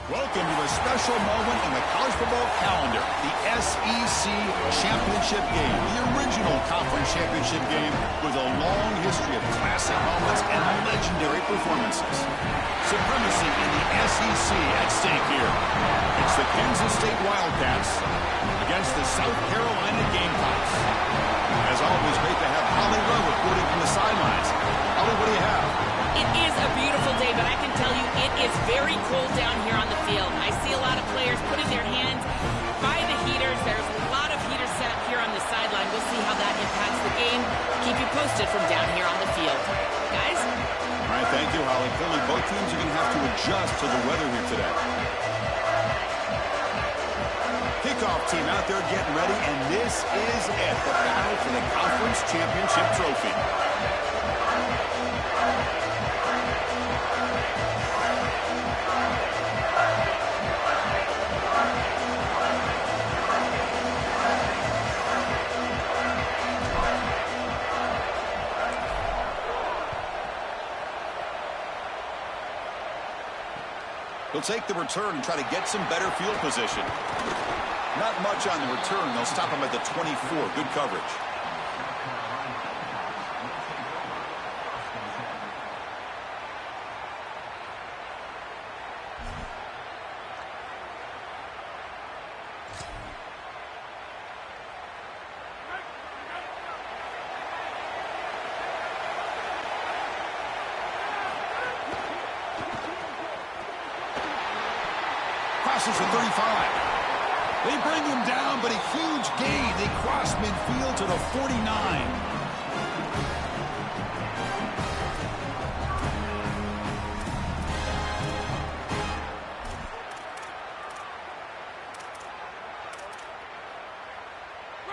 Welcome to a special moment in the college football calendar, the SEC Championship Game, the original conference championship game with a long history of classic moments and legendary performances. Supremacy in the SEC at stake here. It's the Kansas State Wildcats against the South Carolina Gamecocks. As always, great to have Holly Rowe reporting from the sidelines. Holly, what do you have? It is a beautiful day, but I can tell you it is very cold down here on the field. I see a lot of players putting their hands by the heaters. There's a lot of heaters set up here on the sideline. We'll see how that impacts the game. Keep you posted from down here on the field. Guys? All right, thank you, Holly. Clearly, both teams are going to have to adjust to the weather here today. Kickoff team out there getting ready, and this is it, the battle for the conference championship trophy. They'll take the return and try to get some better field position. Not much on the return. They'll stop him at the 24. Good coverage. Crosses the 35. They bring him down, but a huge gain. They cross midfield to the 49.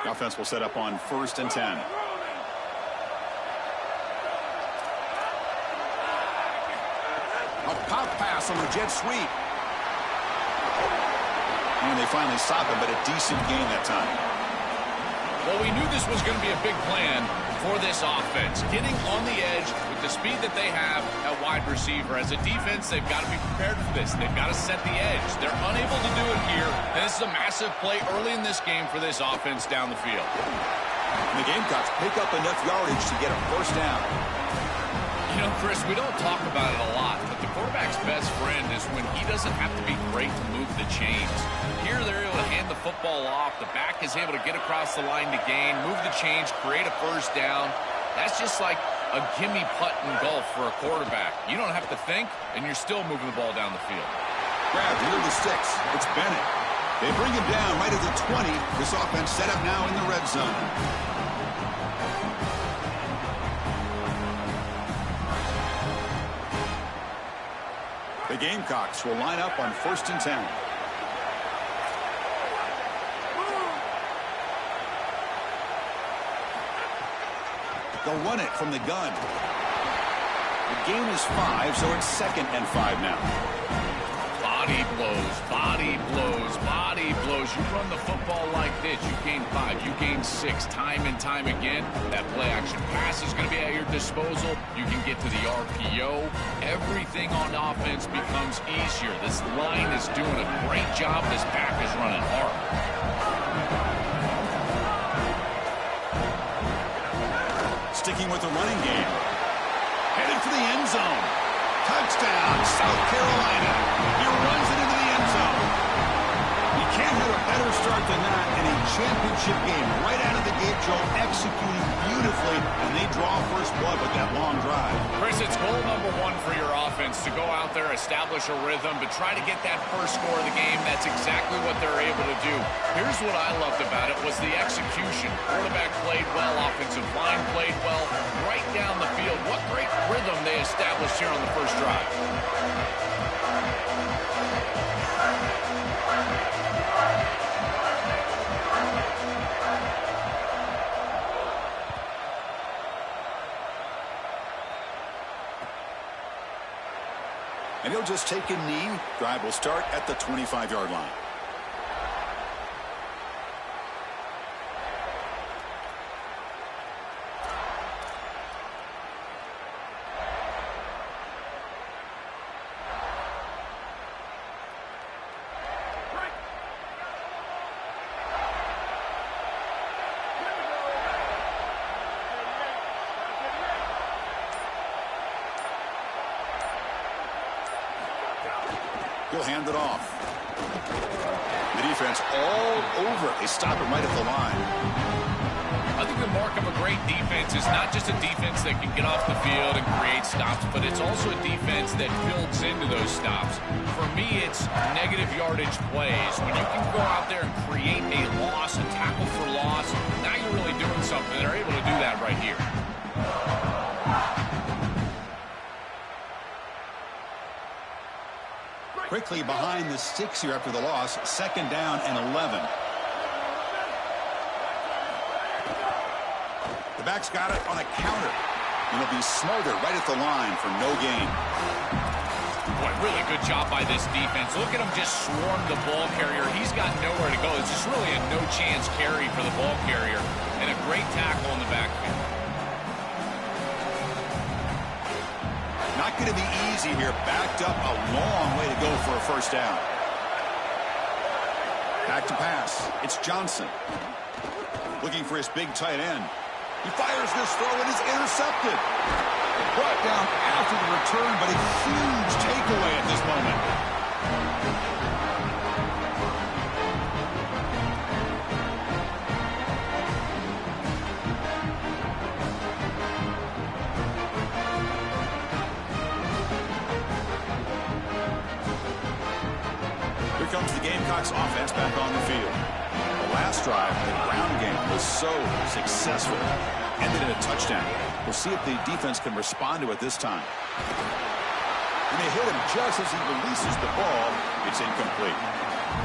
The offense will set up on 1st and 10. A pop pass on the jet sweep. And they finally stop him, but a decent gain that time. Well, we knew this was going to be a big plan for this offense. Getting on the edge with the speed that they have at wide receiver. As a defense, they've got to be prepared for this. They've got to set the edge. They're unable to do it here. And this is a massive play early in this game for this offense down the field. And the Gamecocks pick up enough yardage to get a first down. You know, Chris, we don't talk about it a lot, but the quarterback's best friend is when he doesn't have to be great to move the chains. Here they're able to hand the football off. The back is able to get across the line to gain, move the chains, create a first down. That's just like a gimme putt in golf for a quarterback. You don't have to think, and you're still moving the ball down the field. Grab near the sticks. It's Bennett. They bring him down right at the 20. This offense set up now in the red zone. The Gamecocks will line up on 1st and 10. They'll run it from the gun. The gain is 5, so it's 2nd and 5 now. Body blows, body blows, body blows. You run the football like this, you gain 5, you gain 6, time and time again. That play action pass is going to be at your disposal. You can get to the RPO. Everything on offense becomes easier. This line is doing a great job. This back is running hard. Sticking with the running game. Headed for the end zone. Touchdown, South Carolina. He runs it into the end zone. You can't have a better start than that in a championship game. Right out of the gate, Joe, executing beautifully, and they draw first blood with that long drive. Chris, it's goal number 1 for your offense to go out there, establish a rhythm, but try to get that first score of the game. That's exactly what they're able to do. Here's what I loved about it was the execution. Quarterback played well, offensive line played well, right down the field. What great rhythm they established here on the first drive. And he'll just take a knee. Drive will start at the 25-yard line. He'll hand it off. The defense all over it. They stop it right at the line. I think the mark of a great defense is not just a defense that can get off the field and create stops, but it's also a defense that builds into those stops. For me, it's negative yardage plays. When you can go out there and create a loss, a tackle for loss, now you're really doing something. They're able to do that right here. Quickly behind the sticks here after the loss. 2nd down and 11. The back's got it on a counter. And he'll be smothered right at the line for no gain. Boy, really good job by this defense. Look at him just swarm the ball carrier. He's got nowhere to go. It's just really a no-chance carry for the ball carrier. And a great tackle in the backfield. Not going to be easy here. Backed up a long way to go for a 1st down. Back to pass. It's Johnson. Looking for his big tight end. He fires this throw and is intercepted. Brought down after the return, but a huge takeaway at this moment. Here comes the Gamecocks offense back on the field. The last drive, the ground game, was so successful. Ended in a touchdown. We'll see if the defense can respond to it this time. And they hit him just as he releases the ball. It's incomplete.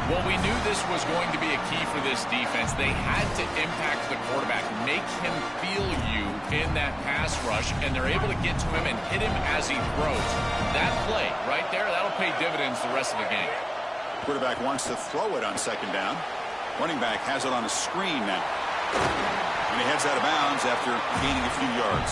Well, we knew this was going to be a key for this defense. They had to impact the quarterback, make him feel you in that pass rush, and they're able to get to him and hit him as he throws. That play right there, that'll pay dividends the rest of the game. Quarterback wants to throw it on 2nd down. Running back has it on a screen now. And he heads out of bounds after gaining a few yards.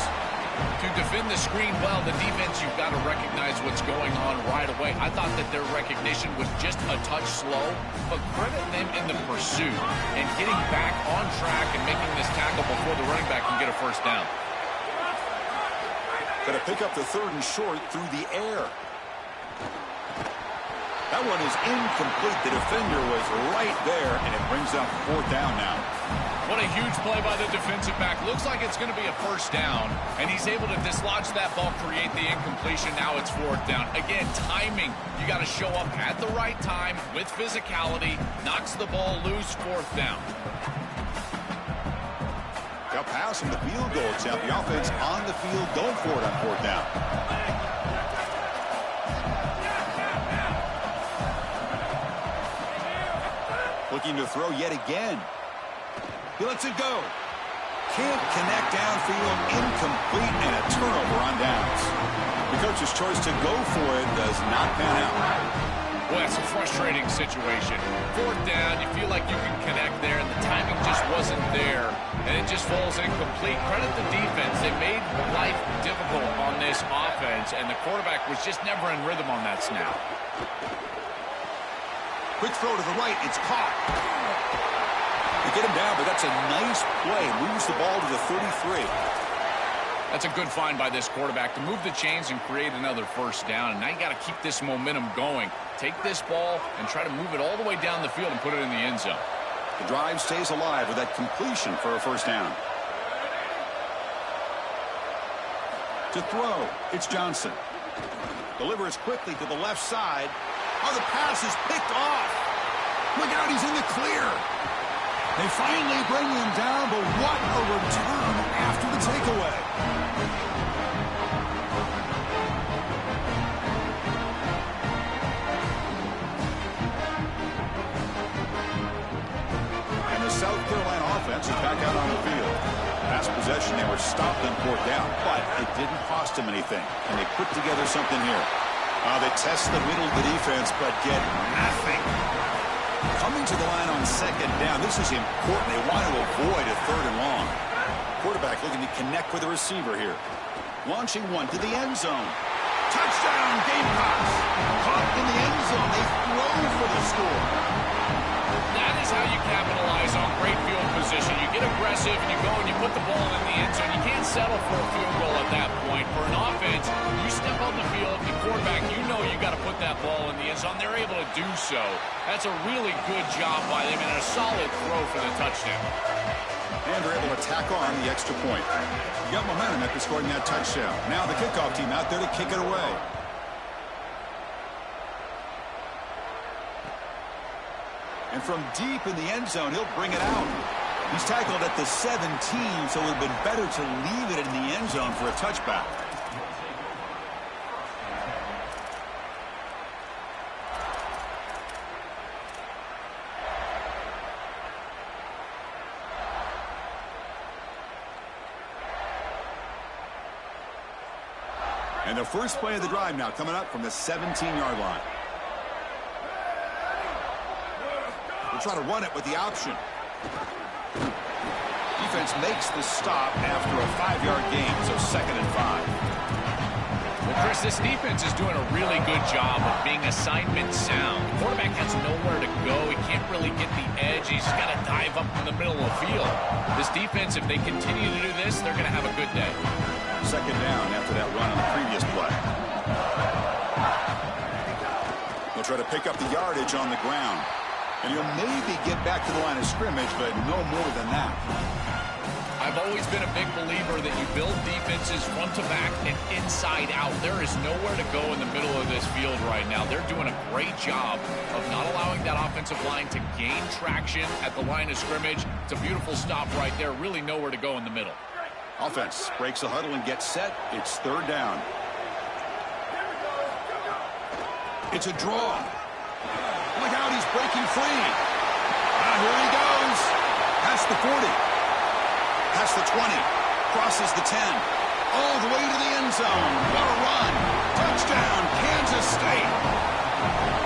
To defend the screen well, the defense, you've got to recognize what's going on right away. I thought that their recognition was just a touch slow, but credit them in the pursuit and getting back on track and making this tackle before the running back can get a 1st down. Got to pick up the 3rd and short through the air. That one is incomplete. The defender was right there, and it brings up 4th down now. What a huge play by the defensive back. Looks like it's going to be a 1st down, and he's able to dislodge that ball, create the incompletion. Now it's 4th down. Again, timing. You got to show up at the right time with physicality. Knocks the ball loose, 4th down. Got pass from the field goal attempt. The offense on the field going for it on 4th down. Looking to throw yet again. He lets it go. Can't connect downfield. Incomplete and a turnover on downs. The coach's choice to go for it does not pan out. Well, that's a frustrating situation. 4th down, you feel like you can connect there, and the timing just wasn't there, and it just falls incomplete. Credit the defense. They made life difficult on this offense, and the quarterback was just never in rhythm on that snap. Quick throw to the right. It's caught. They get him down, but that's a nice play. Moves the ball to the 33. That's a good find by this quarterback to move the chains and create another 1st down. And now you got to keep this momentum going. Take this ball and try to move it all the way down the field and put it in the end zone. The drive stays alive with that completion for a 1st down. To throw, it's Johnson. Delivers quickly to the left side. Oh, the pass is picked off. Look out, he's in the clear. They finally bring him down, but what a return after the takeaway. And the South Carolina offense is back out on the field. Last possession, they were stopped on 4th down, but it didn't cost them anything. And they put together something here. They test the middle of the defense, but get nothing. Coming to the line on 2nd down. This is important. They want to avoid a 3rd and long. Quarterback looking to connect with the receiver here. Launching one to the end zone. Touchdown, Gamecocks. Caught in the end zone. They throw for the score. That is how you capitalize on great field position. You get aggressive and you go and you put the ball in the end zone. You can't settle for a field goal at that point. For an offense, you step on the field, the quarterback, you know you got to put that ball in the end zone. They're able to do so. That's a really good job by them and a solid throw for the touchdown. And they're able to tack on the extra point. You got momentum after scoring that touchdown. Now the kickoff team out there to kick it away. And from deep in the end zone, he'll bring it out. He's tackled at the 17, so it would have been better to leave it in the end zone for a touchback. And the first play of the drive now coming up from the 17-yard line. We'll try to run it with the option. Defense makes the stop after a 5-yard gain, so 2nd and 5. Well, Chris, this defense is doing a really good job of being assignment sound. The quarterback has nowhere to go. He can't really get the edge. He's got to dive up in the middle of the field. This defense, if they continue to do this, they're going to have a good day. 2nd down after that run on the previous play. They'll try to pick up the yardage on the ground. And he'll maybe get back to the line of scrimmage, but no more than that. I've always been a big believer that you build defenses front to back and inside out. There is nowhere to go in the middle of this field right now. They're doing a great job of not allowing that offensive line to gain traction at the line of scrimmage. It's a beautiful stop right there. Really nowhere to go in the middle. Offense breaks the huddle and gets set. It's 3rd down. It's a draw. Look out, he's breaking free. Here he goes. Past the 40. Past the 20. Crosses the 10. All the way to the end zone. What a run. Touchdown, Kansas State.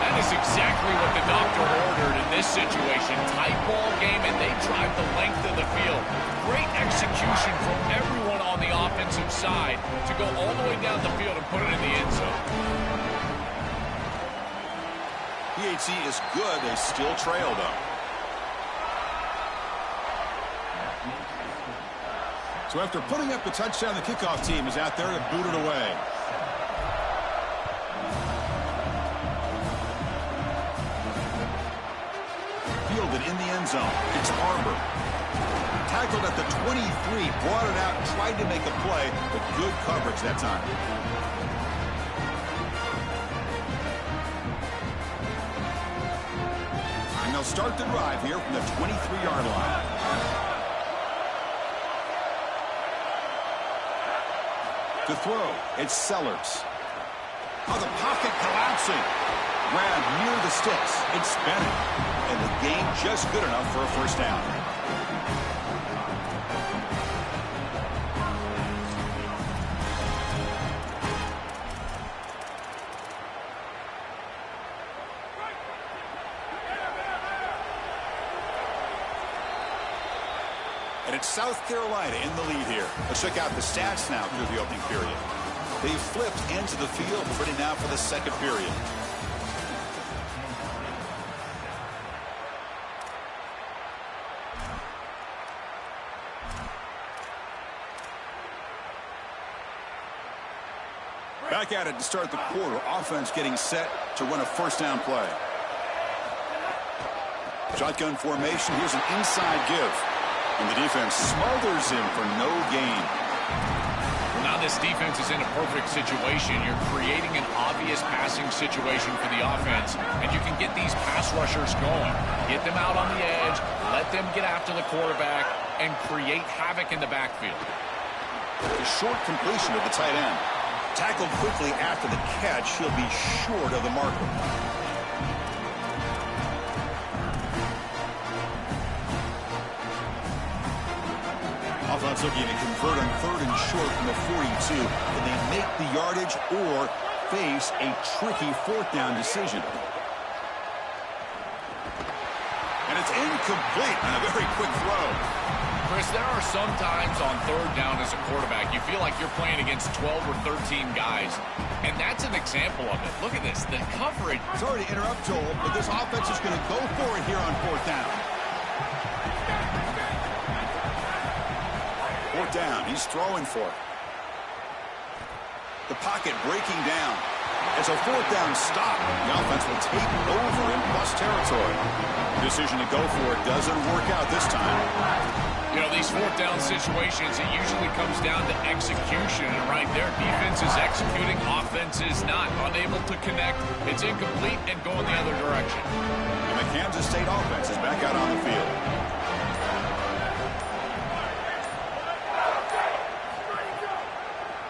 That is exactly what the doctor ordered in this situation. Tight ball game, and they drive the length of the field. Great execution from everyone on the offensive side to go all the way down the field and put it in the end zone. PHC is good. They still trail, though. So after putting up the touchdown, the kickoff team is out there to boot it away. Fielded in the end zone. It's Barber. Tackled at the 23. Brought it out, tried to make a play, but good coverage that time. They'll start the drive here from the 23-yard line. To throw, it's Sellers. Oh, the pocket collapsing. Grab near the sticks. It's spinning. And the gain just good enough for a 1st down. And it's South Carolina in the lead here. Let's check out the stats now through the opening period. They flipped into the field, ready now for the 2nd period. Back at it to start the quarter. Offense getting set to run a 1st down play. Shotgun formation. Here's an inside give. And the defense smothers him for no gain. Now this defense is in a perfect situation. You're creating an obvious passing situation for the offense, and you can get these pass rushers going. Get them out on the edge, let them get after the quarterback, and create havoc in the backfield. A short completion of the tight end. Tackled quickly after the catch. He'll be short of the marker. Offense looking to convert on 3rd and short from the 42. Can they make the yardage or face a tricky 4th down decision? And it's incomplete on a very quick throw. Chris, there are some times on 3rd down as a quarterback, you feel like you're playing against 12 or 13 guys. And that's an example of it. Look at this. The coverage. Sorry to interrupt, Joel, but this offense is going to go for it here on 4th down. 4th down. He's throwing for it. The pocket breaking down. It's a 4th down stop. The offense will take over in plus territory. Decision to go for it doesn't work out this time. You know, these 4th down situations, it usually comes down to execution. And right there, defense is executing, offense is not. Unable to connect. It's incomplete and going the other direction. And the Kansas State offense is back out on the field.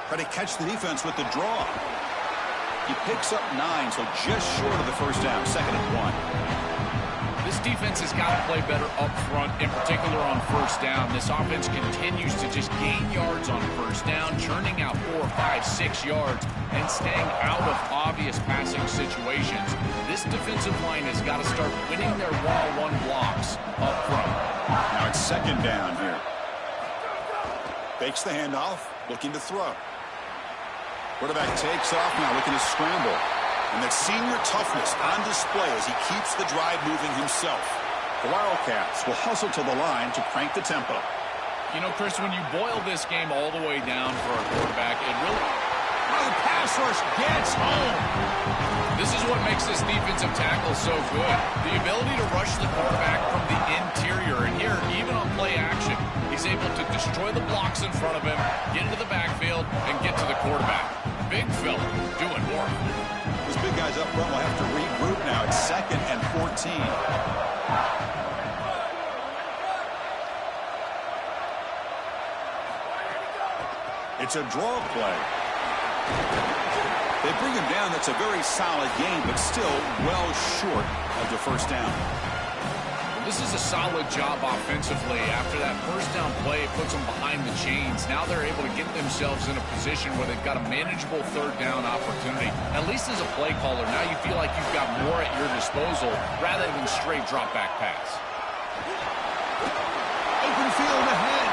Try to catch the defense with the draw. He picks up 9, so just short of the first down. 2nd and 1. This defense has got to play better up front, in particular on first down. This offense continues to just gain yards on first down, churning out 4, 5, 6 yards, and staying out of obvious passing situations. This defensive line has got to start winning their one-on-one blocks up front. Now it's 2nd down here. Fakes the handoff, looking to throw. Quarterback takes off now, looking to scramble. And that senior toughness on display as he keeps the drive moving himself. The Wildcats will hustle to the line to crank the tempo. You know, Chris, when you boil this game all the way down for a quarterback, it really... Oh, the pass rush gets home. This is what makes this defensive tackle so good. The ability to rush the quarterback from the interior. And here, even on play action, he's able to destroy the blocks in front of him, get into the backfield, and get to the quarterback. Big fella doing work. Those big guys up front will have to regroup now. It's 2nd and 14. It's a draw play. They bring him down. That's a very solid game, but still well short of the first down. This is a solid job offensively. After that first down play, it puts them behind the chains. Now they're able to get themselves in a position where they've got a manageable 3rd down opportunity. At least as a play caller, now you feel like you've got more at your disposal rather than straight drop back pass. Open field ahead.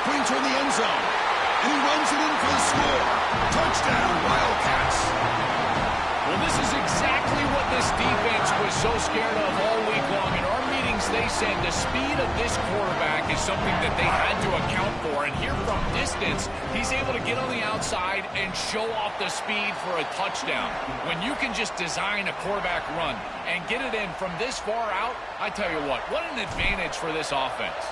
Putting toward the end zone. And he runs it in for the score. Touchdown, Wildcats. Well, this is exactly what this defense was so scared of all week long. In our meetings, they said the speed of this quarterback is something that they had to account for. And here from distance, he's able to get on the outside and show off the speed for a touchdown. When you can just design a quarterback run and get it in from this far out, I tell you what an advantage for this offense.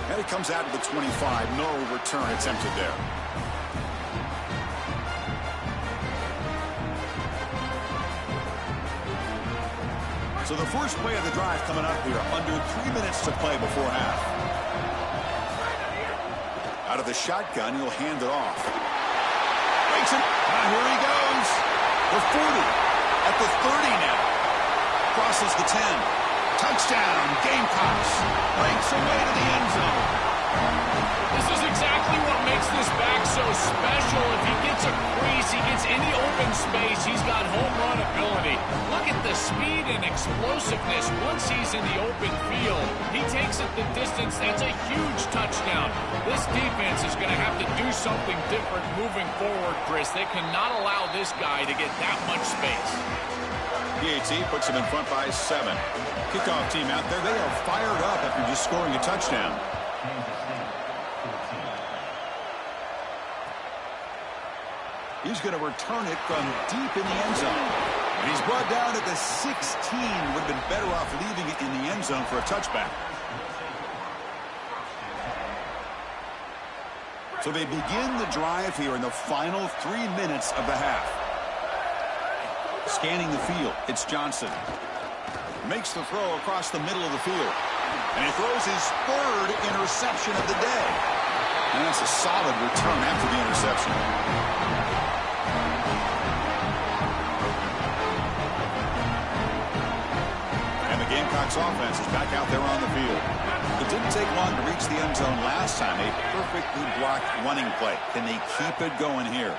And it comes out to the 25. No return attempted there. So the first play of the drive coming up here. Under 3 minutes to play before half. Out of the shotgun, he'll hand it off. Breaks him. Here he goes. The 40. At the 30 now. Crosses the 10. Touchdown, Gamecocks. Breaks away to the end zone. This is exactly what makes this back so special. If he gets a crease, he gets any open space, he's got home run ability. Look at the speed and explosiveness once he's in the open field. He takes it the distance. That's a huge touchdown. This defense is going to have to do something different moving forward, Chris. They cannot allow this guy to get that much space. PAT puts him in front by 7. Kickoff team out there. They are fired up after just scoring a touchdown. He's going to return it from deep in the end zone. And he's brought down at the 16. Would have been better off leaving it in the end zone for a touchback. So they begin the drive here in the final 3 minutes of the half. Scanning the field, it's Johnson. Makes the throw across the middle of the field. And he throws his 3rd interception of the day. And that's a solid return after the interception. And the Gamecocks offense is back out there on the field. It didn't take long to reach the end zone last time. A perfectly blocked running play. Can they keep it going here?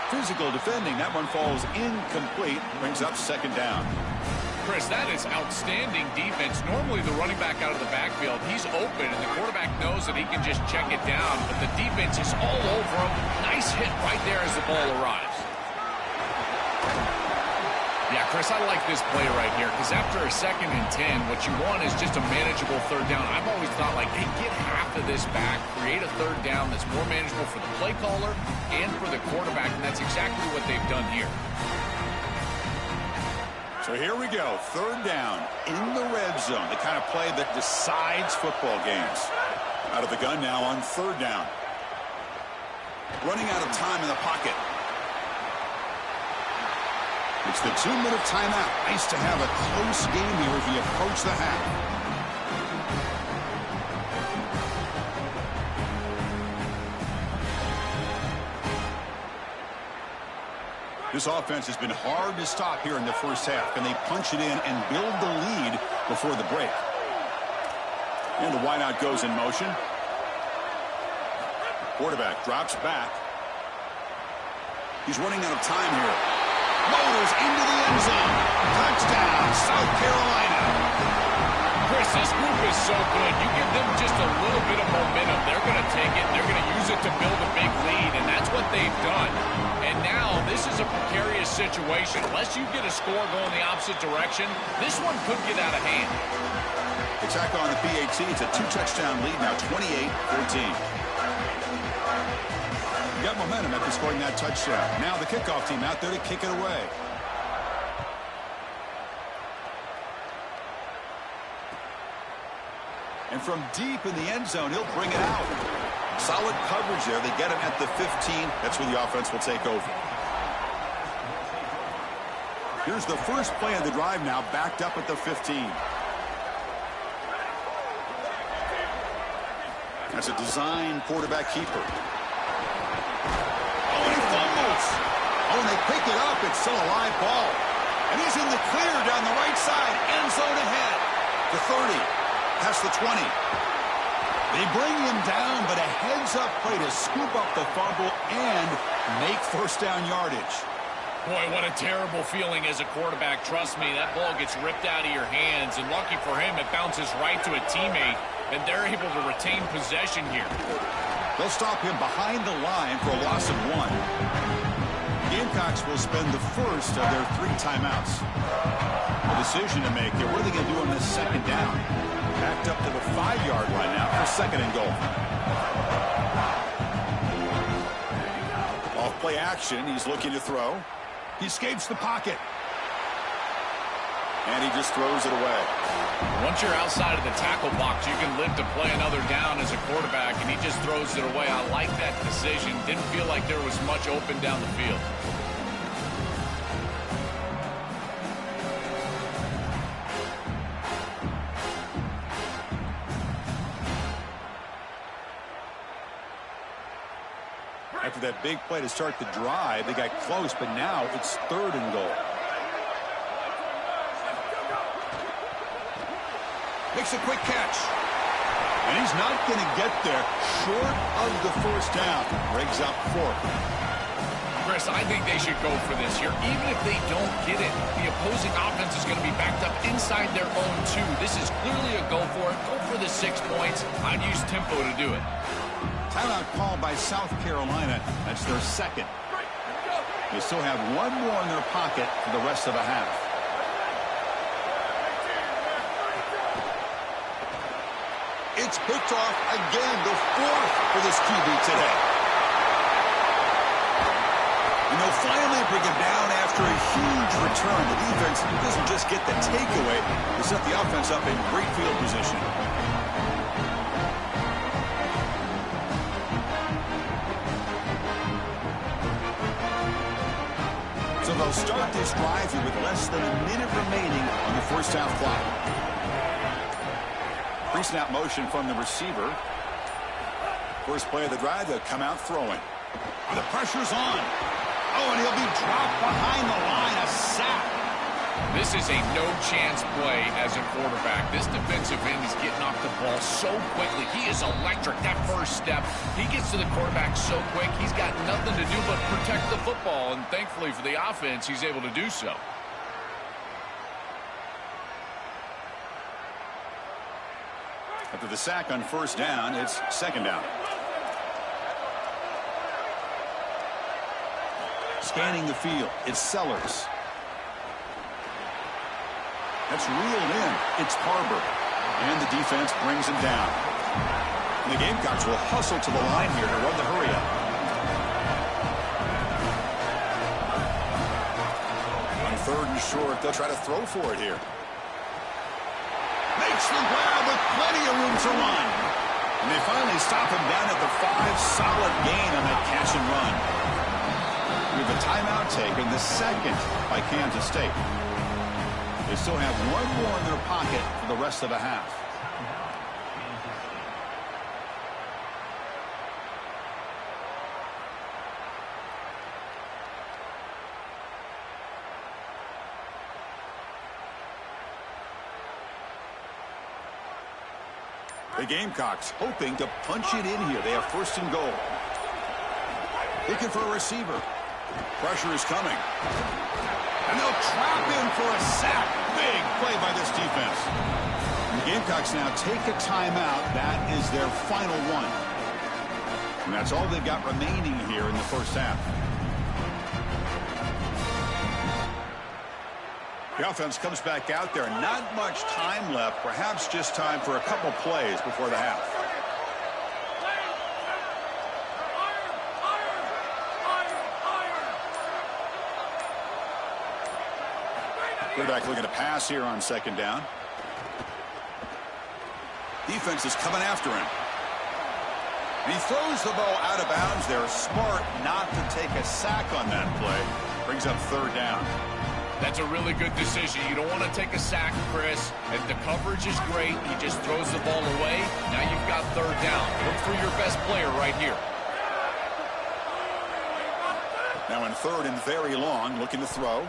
Physical defending. That one falls incomplete. Brings up 2nd down. Chris, that is outstanding defense. Normally the running back out of the backfield, he's open, and the quarterback knows that he can just check it down, but the defense is all over him. Nice hit right there as the ball arrives. Yeah, Chris, I like this play right here because after a 2nd and 10, what you want is just a manageable 3rd down. I've always thought, like, hey, get half of this back, create a 3rd down that's more manageable for the play caller and for the quarterback, and that's exactly what they've done here. So here we go, 3rd down in the red zone, the kind of play that decides football games. Out of the gun now on 3rd down. Running out of time in the pocket. It's the 2-minute timeout. Nice to have a close game here as we approach the half. This offense has been hard to stop here in the first half. Can they punch it in and build the lead before the break? And the wideout goes in motion. Quarterback drops back. He's running out of time here. Motors into the end zone. Touchdown, South Carolina. Chris, this group is so good. You give them just a little bit of momentum, they're going to take it. They're going to use it to build a big lead, and that's what they've done. And now this is a precarious situation. Unless you get a score going the opposite direction, this one could get out of hand. Attack on the PAT. It's a 2-touchdown lead now, 28-14. Got momentum after scoring that touchdown. Now the kickoff team out there to kick it away. And from deep in the end zone, he'll bring it out. Solid coverage there. They get him at the 15. That's where the offense will take over. Here's the first play of the drive now, backed up at the 15. That's a design quarterback keeper. Oh, and they pick it up. It's still a live ball. And he's in the clear down the right side. End zone ahead. The 30. Past the 20. They bring him down, but a heads-up play to scoop up the fumble and make 1st down yardage. Boy, what a terrible feeling as a quarterback. Trust me, that ball gets ripped out of your hands. And lucky for him, it bounces right to a teammate. And they're able to retain possession here. They'll stop him behind the line for a loss of 1. Gamecocks will spend the first of their 3 timeouts. A decision to make here. What are they going to do on this 2nd down? Backed up to the 5-yard line now for 2nd and goal. Off play action. He's looking to throw. He escapes the pocket. And he just throws it away. Once you're outside of the tackle box, you can live to play another down as a quarterback, and he just throws it away. I like that decision. Didn't feel like there was much open down the field. After that big play to start the drive, they got close, but now it's 3rd and goal. Makes a quick catch. And he's not going to get there short of the 1st down. Breaks up 4th. Chris, I think they should go for this here. Even if they don't get it, the opposing offense is going to be backed up inside their own 2. This is clearly a go for it. Go for the 6 points. I'd use tempo to do it. Timeout called by South Carolina. That's their 2nd. They still have 1 more in their pocket for the rest of the half. It's picked off again, the 4th for this QB today. And they'll finally bring him down after a huge return. The defense doesn't just get the takeaway, they set the offense up in great field position. So they'll start this drive here with less than a minute remaining on the 1st half clock. Pre-snap motion from the receiver. First play of the drive, they'll come out throwing. The pressure's on. Oh, and he'll be dropped behind the line. A sack. This is a no-chance play as a quarterback. This defensive end is getting off the ball so quickly. He is electric. That first step, he gets to the quarterback so quick, he's got nothing to do but protect the football. And thankfully for the offense, he's able to do so. After the sack on 1st down, it's 2nd down. Scanning the field, it's Sellers. That's reeled in. It's Barber. And the defense brings him down. And the Gamecocks will hustle to the line here to run the hurry up. On 3rd and short, they'll try to throw for it here. Makes the grab with plenty of room to run. And they finally stop him down at the 5. Solid gain on that catch and run. We have a timeout taken, the second by Kansas State. They still have one more in their pocket for the rest of the half. The Gamecocks hoping to punch it in here. They have 1st and goal. Looking for a receiver. Pressure is coming. And they'll trap him for a sack. Big play by this defense. The Gamecocks now take a timeout. That is their final one. And that's all they've got remaining here in the first half. The offense comes back out there. Not much time left. Perhaps just time for a couple plays before the half. Quarterback looking to pass here on 2nd down. Defense is coming after him. And he throws the ball out of bounds there. Smart not to take a sack on that play. Brings up 3rd down. That's a really good decision. You don't want to take a sack, Chris. If the coverage is great, he just throws the ball away. Now you've got 3rd down. Look for your best player right here. Now in 3rd and very long, looking to throw.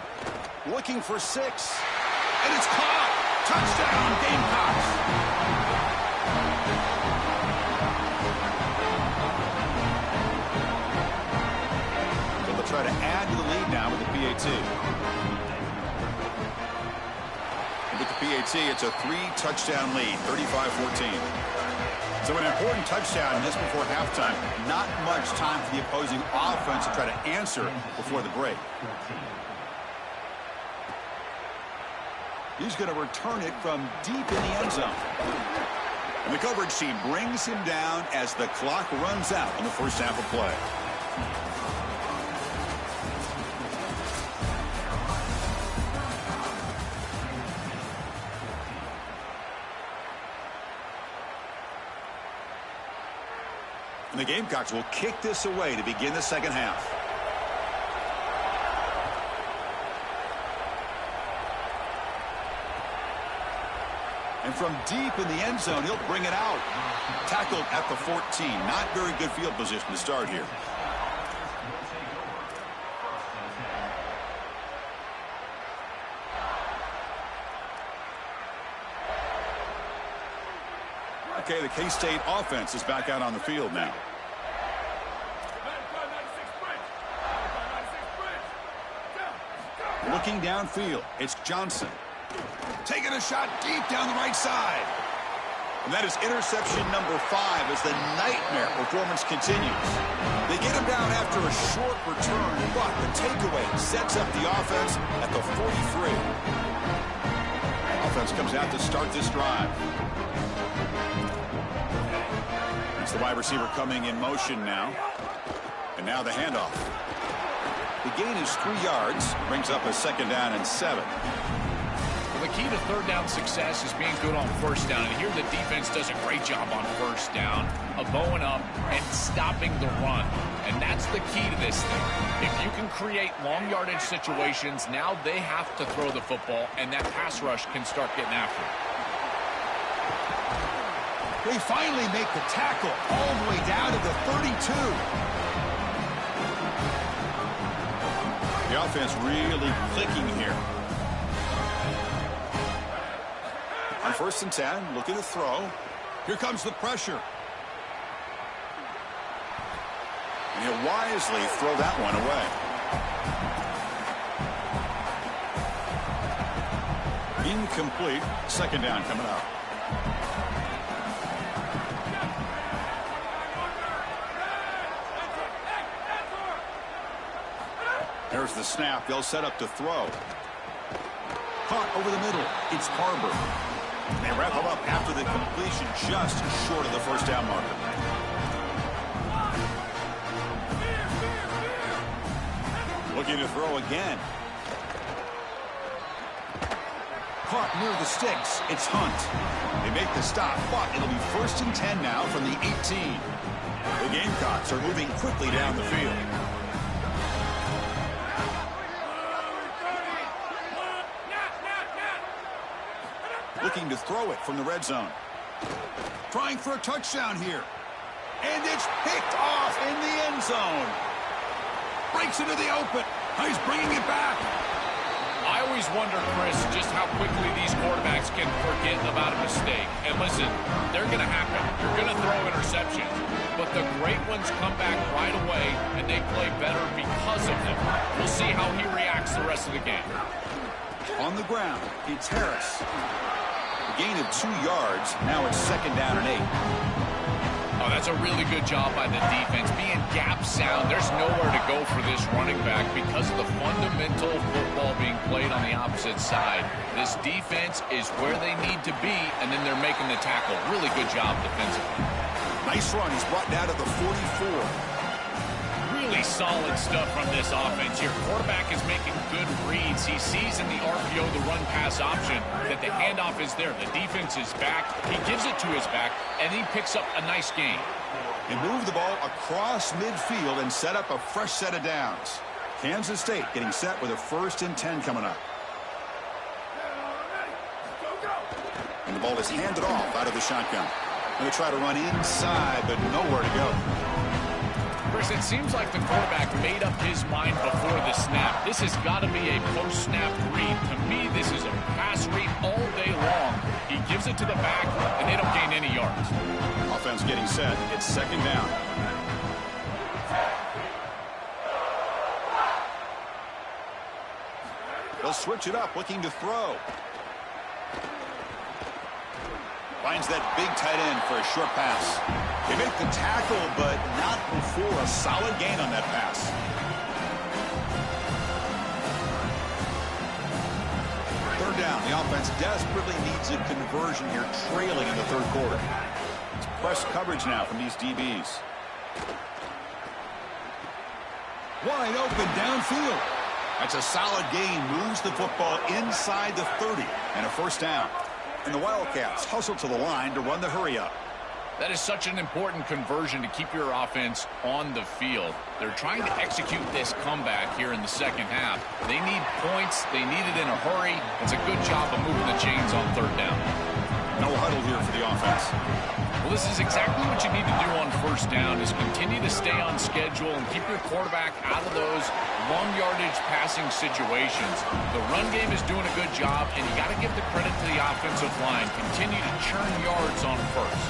Looking for 6. And it's caught. Touchdown, Gamecocks. So they'll try to add to the lead now with the PAT. And with the PAT, it's a 3-touchdown lead, 35-14. So an important touchdown just before halftime. Not much time for the opposing offense to try to answer before the break. He's going to return it from deep in the end zone. And the coverage team brings him down as the clock runs out in the first half of play. And the Gamecocks will kick this away to begin the second half. And from deep in the end zone, he'll bring it out. Tackled at the 14. Not very good field position to start here. Okay, the K-State offense is back out on the field now. Looking downfield, it's Johnson. Taking a shot deep down the right side. And that is interception number 5 as the nightmare performance continues. They get him down after a short return, but the takeaway sets up the offense at the 43. Offense comes out to start this drive. It's the wide receiver coming in motion now. And now the handoff. The gain is 3 yards, brings up a 2nd down and 7. The key to 3rd down success is being good on 1st down. And here the defense does a great job on 1st down of bowing up and stopping the run. And that's the key to this thing. If you can create long yardage situations, now they have to throw the football, and that pass rush can start getting after it. They finally make the tackle all the way down to the 32. The offense really clicking here. On 1st and 10, looking to throw. Here comes the pressure. And he'll wisely throw that one away. Incomplete. 2nd down coming up. There's the snap. They'll set up to throw. Caught over the middle. It's Harbor. They wrap him up after the completion, just short of the first down marker. Looking to throw again. Caught near the sticks. It's Hunt. They make the stop, but it'll be 1st and 10 now from the 18. The Gamecocks are moving quickly down the field. Looking to throw it from the red zone. Trying for a touchdown here. And it's picked off in the end zone. Breaks into the open. He's bringing it back. I always wonder, Chris, just how quickly these quarterbacks can forget about a mistake. And listen, they're going to happen. You're going to throw interceptions. But the great ones come back right away, and they play better because of them. We'll see how he reacts the rest of the game. On the ground, it's Harris. A gain of 2 yards. Now it's 2nd down and 8. Oh, that's a really good job by the defense. Being gap sound, there's nowhere to go for this running back because of the fundamental football being played on the opposite side. This defense is where they need to be, and then they're making the tackle. Really good job defensively. Nice run. He's brought down to the 44. Really solid stuff from this offense here. Quarterback is making good reads. He sees in the RPO, the run-pass option, that the handoff is there. The defense is back. He gives it to his back, and he picks up a nice gain. They move the ball across midfield and set up a fresh set of downs. Kansas State getting set with a 1st and 10 coming up. And the ball is handed off out of the shotgun. Going to try to run inside, but nowhere to go. Chris, it seems like the quarterback made up his mind before the snap. This has got to be a post-snap read. To me, this is a pass read all day long. He gives it to the back, and they don't gain any yards. Offense getting set. It's 2nd down. They'll switch it up, looking to throw. Finds that big tight end for a short pass. They make the tackle, but not before a solid gain on that pass. Third down. The offense desperately needs a conversion here, trailing in the 3rd quarter. Press coverage now from these DBs. Wide open downfield. That's a solid gain. Moves the football inside the 30 and a 1st down. And the Wildcats hustle to the line to run the hurry-up. That is such an important conversion to keep your offense on the field. They're trying to execute this comeback here in the 2nd half. They need points. They need it in a hurry. It's a good job of moving the chains on 3rd down. No huddle here for the offense. Well, this is exactly what you need to do on 1st down is continue to stay on schedule and keep your quarterback out of those long yardage passing situations. The run game is doing a good job, and you got to give the credit to the offensive line. Continue to churn yards on 1st.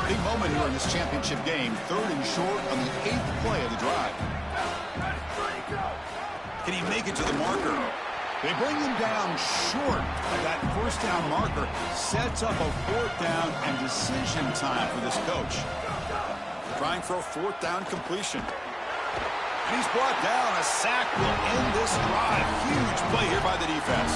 Big moment here in this championship game. 3rd and short on the 8th play of the drive. Can he make it to the marker? They bring him down short of that 1st down marker. Sets up a 4th down and decision time for this coach. Trying for a 4th down completion. And he's brought down. A sack will end this drive. Huge play here by the defense.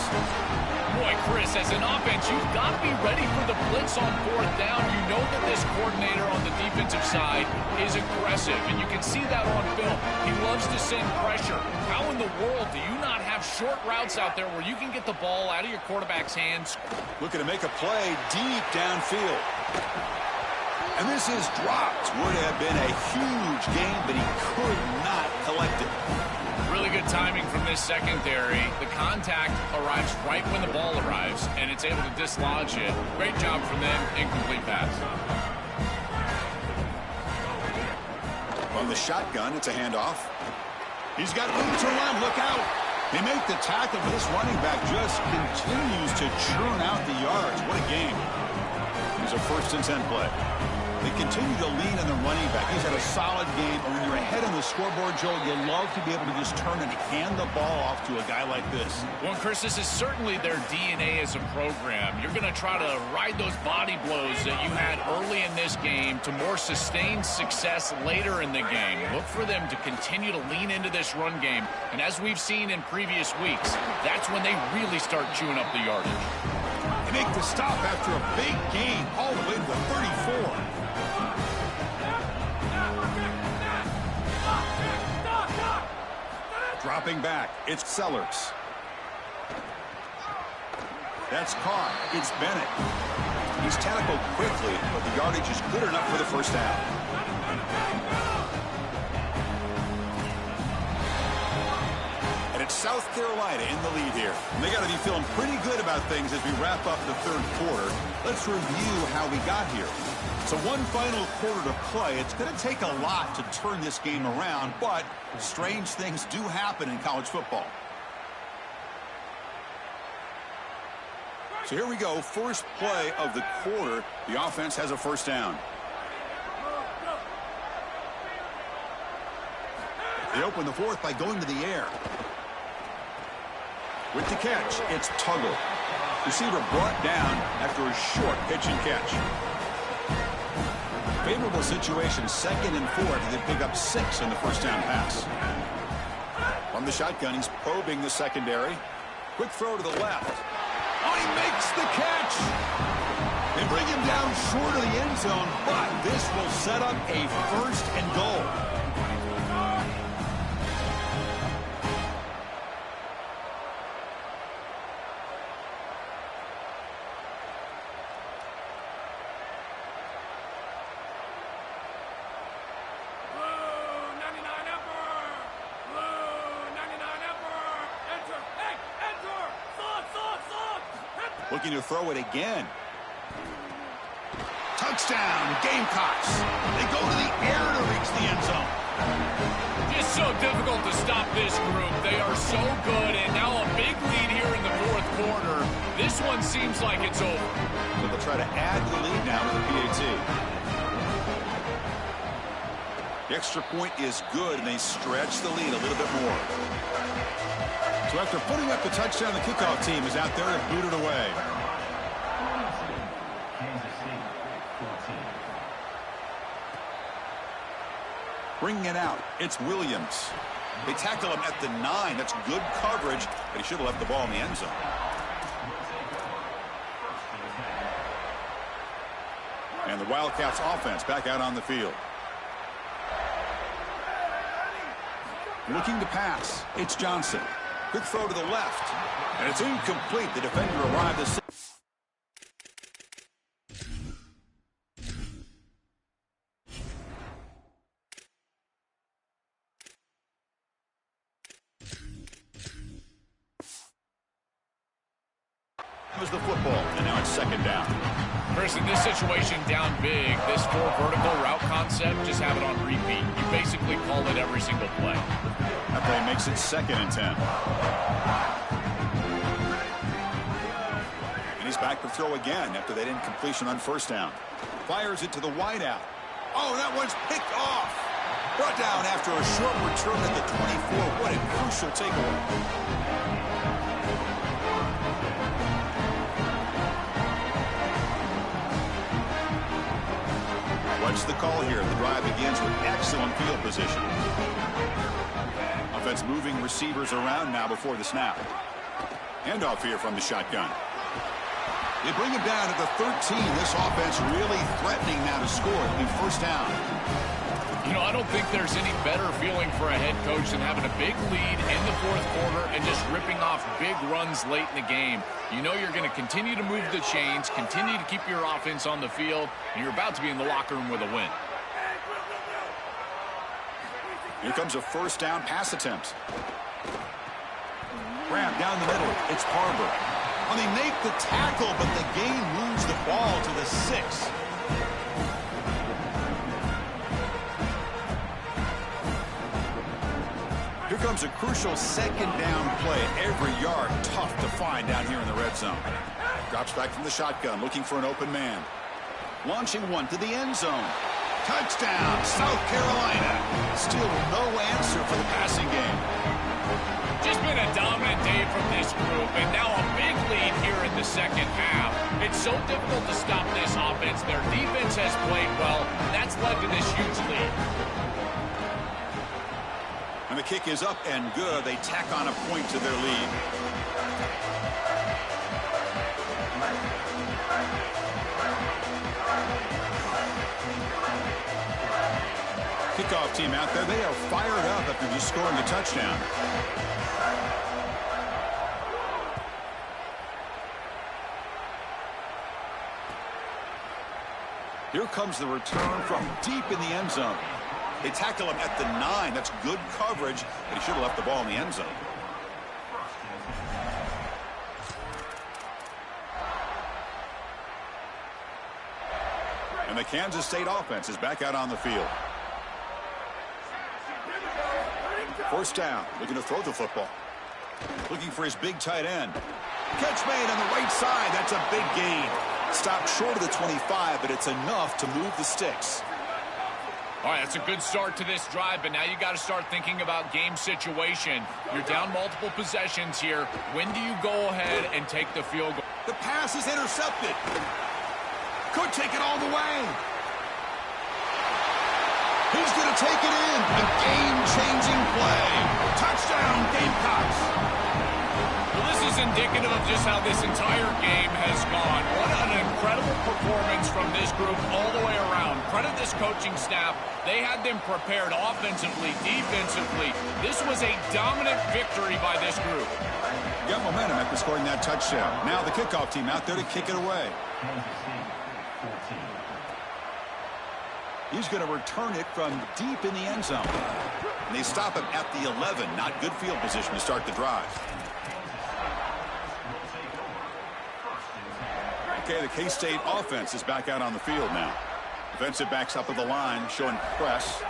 Boy, Chris, as an offense, you've got to be ready for the blitz on 4th down. You know that this coordinator on the defensive side is aggressive, and you can see that on film. He loves to send pressure. How in the world do you not have short routes out there where you can get the ball out of your quarterback's hands? Looking to make a play deep downfield. And this is dropped. Would have been a huge game, but he could not collect it. Really good timing from this secondary. The contact arrives right when the ball arrives, and it's able to dislodge it. Great job from them. Incomplete pass. On the shotgun, it's a handoff. He's got room to run. Look out. They make the tackle, but this running back just continues to churn out the yards. What a game. Here's a 1st and 10 play. They continue to lean on the running back. He's had a solid game. And when you're ahead on the scoreboard, Joel, you love to be able to just turn and hand the ball off to a guy like this. Well, Chris, this is certainly their DNA as a program. You're going to try to ride those body blows that you had early in this game to more sustained success later in the game. Look for them to continue to lean into this run game. And as we've seen in previous weeks, that's when they really start chewing up the yardage. They make the stop after a big gain all the way to the 34. Dropping back, it's Sellers. That's Carr. It's Bennett. He's tackled quickly, but the yardage is good enough for the first down. And it's South Carolina in the lead here. And they got to be feeling pretty good about things as we wrap up the third quarter. Let's review how we got here. So one final quarter to play. It's going to take a lot to turn this game around, but strange things do happen in college football. So here we go, first play of the quarter. The offense has a first down. They open the fourth by going to the air. With the catch, it's Tuggle. Receiver brought down after a short pitch and catch. Favorable situation, 2nd and 4 after they pick up 6 in the first down pass. From the shotgun, he's probing the secondary. Quick throw to the left. Oh, he makes the catch. They bring him down short of the end zone, but this will set up a 1st and goal. Looking to throw it again. Touchdown, Gamecocks. They go to the air to reach the end zone. Just so difficult to stop this group. They are so good, and now a big lead here in the fourth quarter. This one seems like it's over. So they'll try to add the lead now to the PAT. The extra point is good, and they stretch the lead a little bit more. So after putting up the touchdown, the kickoff team is out there to boot it away. Bringing it out, it's Williams. They tackle him at the 9. That's good coverage, but he should have left the ball in the end zone. And the Wildcats offense back out on the field. Looking to pass, it's Johnson. Quick throw to the left, and it's incomplete. The defender arrived at was the football, and now it's 2nd down. Chris, in this situation, down big, this 4 vertical route concept, just have it on repeat. You basically call it every single play. That play makes it 2nd and 10. And he's back to throw again after that incompletion on first down. Fires it to the wideout. Oh, that one's picked off. Brought down after a short return at the 24. What a crucial takeaway. What's the call here? The drive begins with excellent field position. Offense moving receivers around now before the snap. Handoff here from the shotgun. They bring him down at the 13. This offense really threatening now to score. It'll be first down. You know, I don't think there's any better feeling for a head coach than having a big lead in the fourth quarter and just ripping off big runs late in the game. You know you're going to continue to move the chains, continue to keep your offense on the field, and you're about to be in the locker room with a win. Here comes a first down pass attempt. Grab down the middle. It's Barber. Well, they make the tackle, but the gain moves the ball to the 6. Here comes a crucial 2nd down play. Every yard tough to find down here in the red zone. Drops back from the shotgun, looking for an open man. Launching one to the end zone. Touchdown, South Carolina. Still no answer for the passing game. Just been a dominant day from this group, and now a big lead here in the second half. It's so difficult to stop this offense. Their defense has played well. That's led to this huge lead. And the kick is up and good. They tack on a point to their lead. Kickoff team out there. They are fired up after just scoring a touchdown. Here comes the return from deep in the end zone. They tackle him at the 9. That's good coverage, but he should have left the ball in the end zone. And the Kansas State offense is back out on the field. First down, looking to throw the football. Looking for his big tight end. Catch made on the right side. That's a big gain. Stopped short of the 25, but it's enough to move the sticks. All right, that's a good start to this drive, but now you got to start thinking about game situation. You're down multiple possessions here. When do you go ahead and take the field goal? The pass is intercepted. Could take it all the way. He's going to take it in. A game-changing play. Touchdown, Gamecocks. Well, this is indicative of just how this entire game has gone. What an incredible performance from this group all the way around. Credit this coaching staff. They had them prepared offensively, defensively. This was a dominant victory by this group. Got momentum after scoring that touchdown. Now the kickoff team out there to kick it away. He's going to return it from deep in the end zone. And they stop him at the 11. Not good field position to start the drive. Okay, the K-State offense is back out on the field now. Defensive backs up at the line, showing press.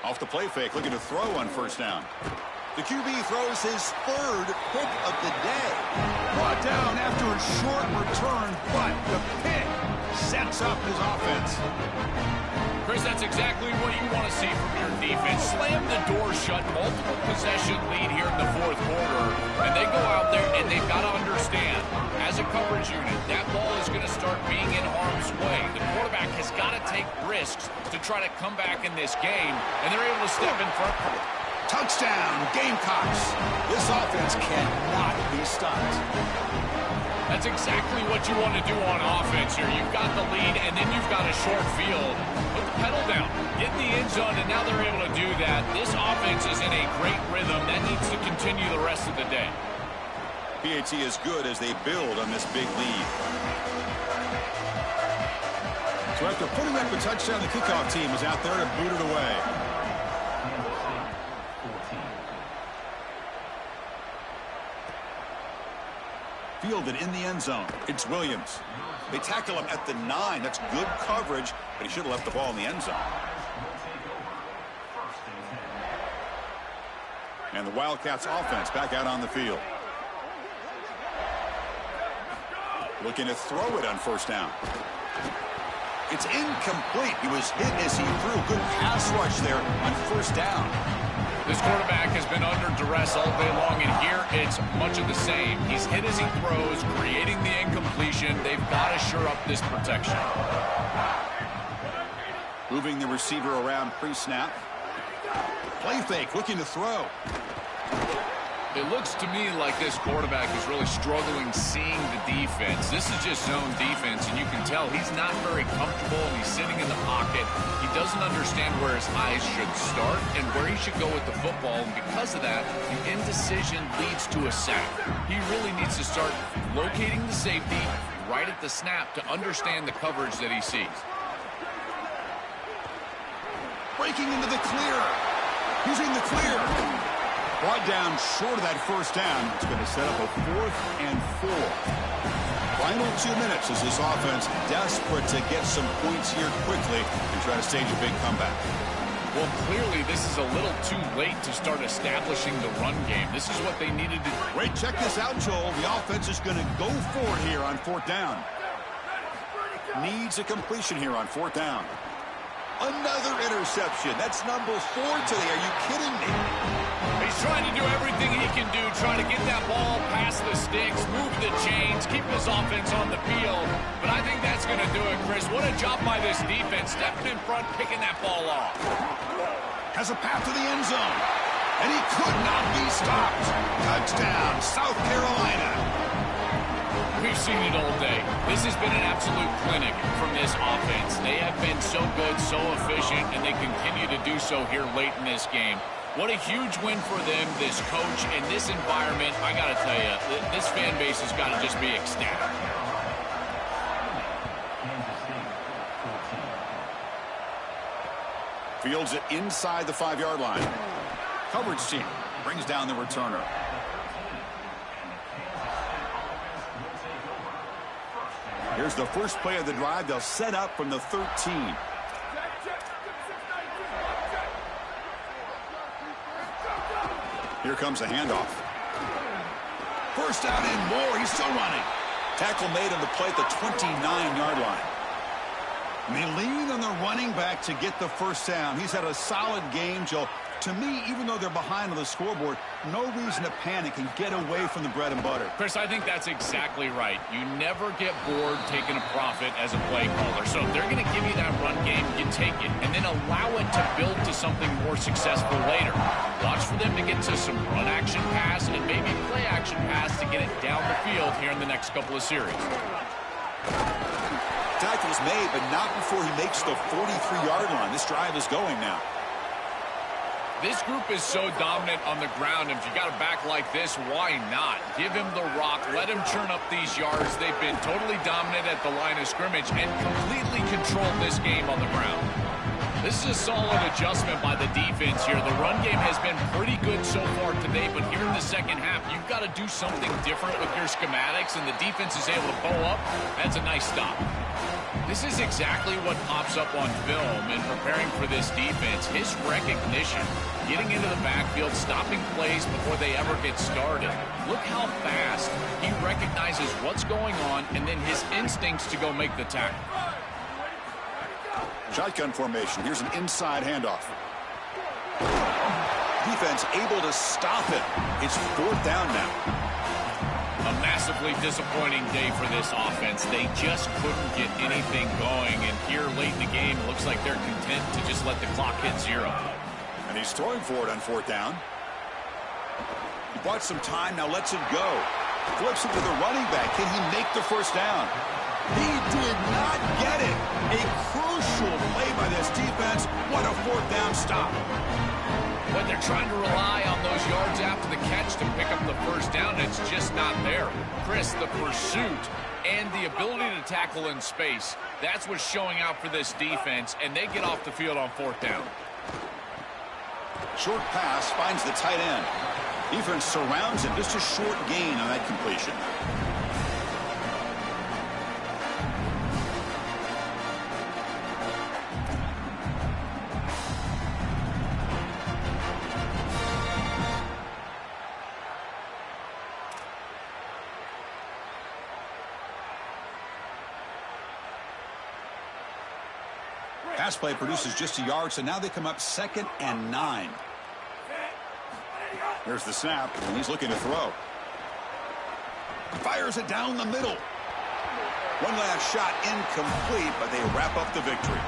Off the play fake, looking to throw on first down. The QB throws his third pick of the day. Brought down after a short return, but the pick sets up his offense. Chris, that's exactly what you want to see from your defense. Slam the door shut, multiple possession lead here in the fourth quarter, and they go out there and they've got to understand, as a coverage unit, that ball is going to start being in harm's way. The quarterback has got to take risks to try to come back in this game, and they're able to step in front. Touchdown, Gamecocks. This offense cannot be stopped. That's exactly what you want to do on offense here. You've got the lead, and then you've got a short field. Put the pedal down, get in the end zone, and now they're able to do that. This offense is in a great rhythm. That needs to continue the rest of the day. PAT is good as they build on this big lead. So after putting up a touchdown, the kickoff team is out there to boot it away. Fielded in the end zone. It's Williams. They tackle him at the 9. That's good coverage, but he should have left the ball in the end zone. And the Wildcats offense back out on the field. Looking to throw it on first down. It's incomplete. He was hit as he threw. Good pass rush there on first down. This quarterback has been under duress all day long, and here it's much of the same. He's hit as he throws, creating the incompletion. They've got to shore up this protection. Moving the receiver around pre-snap. Play fake, looking to throw. It looks to me like this quarterback is really struggling seeing the defense. This is just zone defense, and you can tell he's not very comfortable, and he's sitting in the pocket. He doesn't understand where his eyes should start and where he should go with the football, and because of that, the indecision leads to a sack. He really needs to start locating the safety right at the snap to understand the coverage that he sees. Breaking into the clear. Using the clear. Brought down short of that first down. It's going to set up a 4th and 4. Final 2 minutes as this offense desperate to get some points here quickly and try to stage a big comeback. Well, clearly this is a little too late to start establishing the run game. This is what they needed to do. Wait, check this out, Joel. The offense is going to go for it here on 4th down. Needs a completion here on 4th down. Another interception. That's number 4 today. Are you kidding me? He's trying to do everything he can do, trying to get that ball past the sticks, move the chains, keep his offense on the field. But I think that's going to do it, Chris. What a job by this defense, stepping in front, picking that ball off. Has a path to the end zone. And he could not be stopped. Touchdown, South Carolina. We've seen it all day. This has been an absolute clinic from this offense. They have been so good, so efficient, and they continue to do so here late in this game. What a huge win for them, this coach, and this environment. I got to tell you, this fan base has got to just be ecstatic. Fields it inside the 5-yard line. Coverage team brings down the returner. Here's the first play of the drive. They'll set up from the 13. Here comes a handoff. First down and more. He's still running. Tackle made on the play at the 29-yard line. And they lean on the running back to get the first down. He's had a solid game, Joe. To me, even though they're behind on the scoreboard, no reason to panic and get away from the bread and butter. Chris, I think that's exactly right. You never get bored taking a profit as a play caller. So if they're going to give you that run game, you take it, and then allow it to build to something more successful later. Watch for them to get to some run action pass and maybe play action pass to get it down the field here in the next couple of series. Tackle's made, but not before he makes the 43-yard line. This drive is going now. This group is so dominant on the ground. If you got a back like this, why not? Give him the rock. Let him churn up these yards. They've been totally dominant at the line of scrimmage and completely controlled this game on the ground. This is a solid adjustment by the defense here. The run game has been pretty good so far today, but here in the second half, you've got to do something different with your schematics, and the defense is able to bow up. That's a nice stop. This is exactly what pops up on film in preparing for this defense. His recognition, getting into the backfield, stopping plays before they ever get started. Look how fast he recognizes what's going on and then his instincts to go make the tackle. Shotgun formation. Here's an inside handoff. Defense able to stop it. It's 4th down now. A massively disappointing day for this offense. They just couldn't get anything going, and here late in the game, it looks like they're content to just let the clock hit 0. And he's throwing for it on 4th down. He bought some time, now lets it go. Flips it to the running back. Can he make the first down? He did not get it. A crucial play by this defense. What a 4th down stop. But they're trying to rely on those yards after the catch to pick up the first down. It's just not there. Chris, the pursuit and the ability to tackle in space, that's what's showing out for this defense, and they get off the field on 4th down. Short pass finds the tight end. Defense surrounds him. Just a short gain on that completion. Pass play produces just a yard, so now they come up 2nd and 9. There's the snap, and he's looking to throw. Fires it down the middle. One last shot incomplete, but they wrap up the victory.